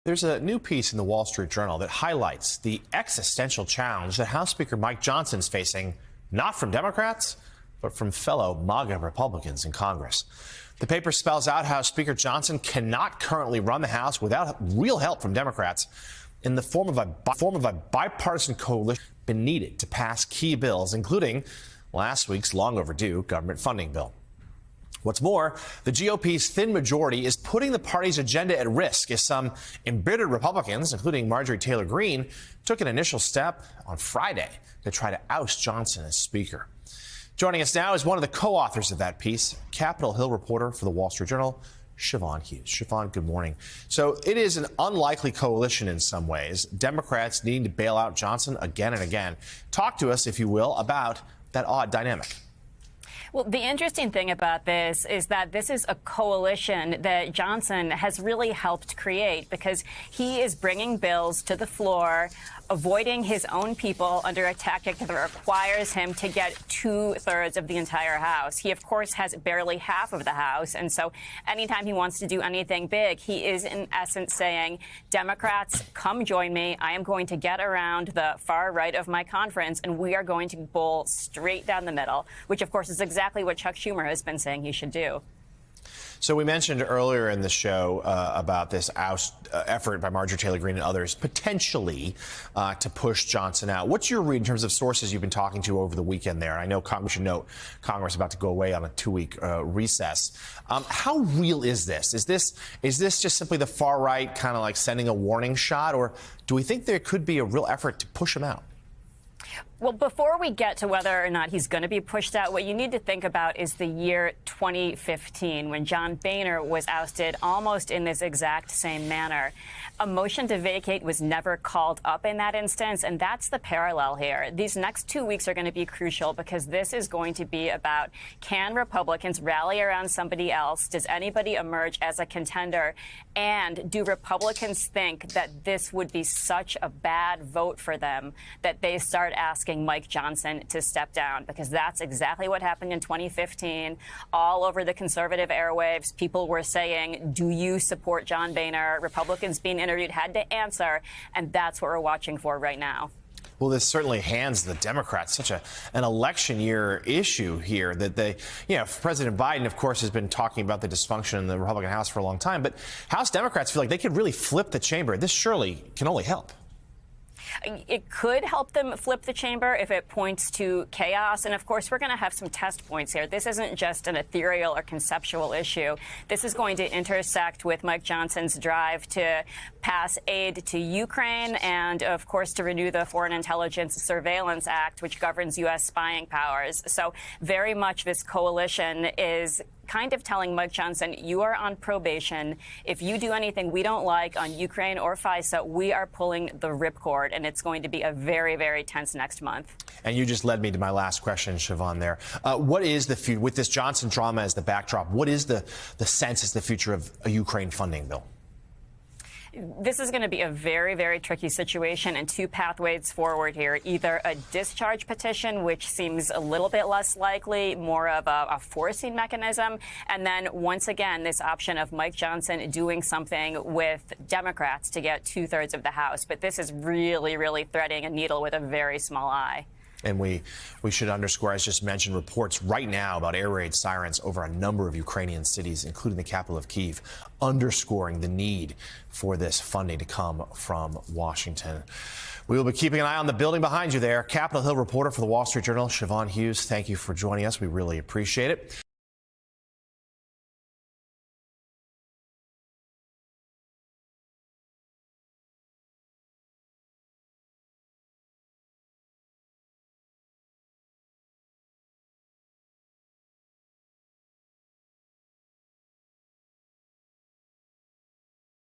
There's a new piece in the Wall Street Journal that highlights the existential challenge that House Speaker Mike Johnson is facing, not from Democrats, but from fellow MAGA Republicans in Congress. The paper spells out how Speaker Johnson cannot currently run the House without real help from Democrats in the form of a bipartisan coalition been needed to pass key bills, including last week's long overdue government funding bill. What's more, the GOP's thin majority is putting the party's agenda at risk as some embittered Republicans, including Marjorie Taylor Greene, took an initial step on Friday to try to oust Johnson as Speaker. Joining us now is one of the co-authors of that piece, Capitol Hill reporter for the Wall Street Journal, Siobhan Hughes. Siobhan, good morning. So it is an unlikely coalition in some ways, Democrats needing to bail out Johnson again and again. Talk to us, if you will, about that odd dynamic. Well, the interesting thing about this is that this is a coalition that Johnson has really helped create because he is bringing bills to the floor, avoiding his own people under a tactic that requires him to get 2/3 of the entire House. He, of course, has barely half of the House. And so anytime he wants to do anything big, he is, in essence, saying, Democrats, come join me. I am going to get around the far right of my conference, and we are going to bowl straight down the middle, which, of course, is exactly what Chuck Schumer has been saying he should do. So we mentioned earlier in the show about this oust effort by Marjorie Taylor Greene and others potentially to push Johnson out. What's your read in terms of sources you've been talking to over the weekend there? I know Congress should note Congress is about to go away on a 2-week recess. How real is this? Is this just simply the far right kind of like sending a warning shot, or do we think there could be a real effort to push him out? Well, before we get to whether or not he's going to be pushed out, what you need to think about is the year 2015, when John Boehner was ousted almost in this exact same manner. A motion to vacate was never called up in that instance, and that's the parallel here. These next 2 weeks are going to be crucial because this is going to be about, can Republicans rally around somebody else? Does anybody emerge as a contender? And do Republicans think that this would be such a bad vote for them that they start asking Mike Johnson to step down? Because that's exactly what happened in 2015. All over the conservative airwaves, people were saying, do you support John Boehner? Republicans being interviewed had to answer, and that's what we're watching for right now. Well, this certainly hands the Democrats such an election year issue here that they, President Biden, of course, has been talking about the dysfunction in the Republican House for a long time, but House Democrats feel like they could really flip the chamber. This surely can only help. It could help them flip the chamber if it points to chaos. And, of course, we're going to have some test points here. This isn't just an ethereal or conceptual issue. This is going to intersect with Mike Johnson's drive to pass aid to Ukraine and, of course, to renew the Foreign Intelligence Surveillance Act, which governs U.S. spying powers. So very much this coalition is kind of telling Mike Johnson, you are on probation. If you do anything we don't like on Ukraine or FISA, we are pulling the ripcord, and it's going to be a very, very tense next month. And you just led me to my last question, Siobhan, there. What is the future, with this Johnson drama as the backdrop, what is the sense is the future of a Ukraine funding bill? This is going to be a very, very tricky situation, and two pathways forward here. Either a discharge petition, which seems a little bit less likely, more of a forcing mechanism, and then once again, this option of Mike Johnson doing something with Democrats to get 2/3 of the House. But this is really, really threading a needle with a very small eye. And we should underscore, as just mentioned, reports right now about air raid sirens over a number of Ukrainian cities, including the capital of Kyiv, underscoring the need for this funding to come from Washington. We will be keeping an eye on the building behind you there. Capitol Hill reporter for the Wall Street Journal, Siobhan Hughes, thank you for joining us. We really appreciate it.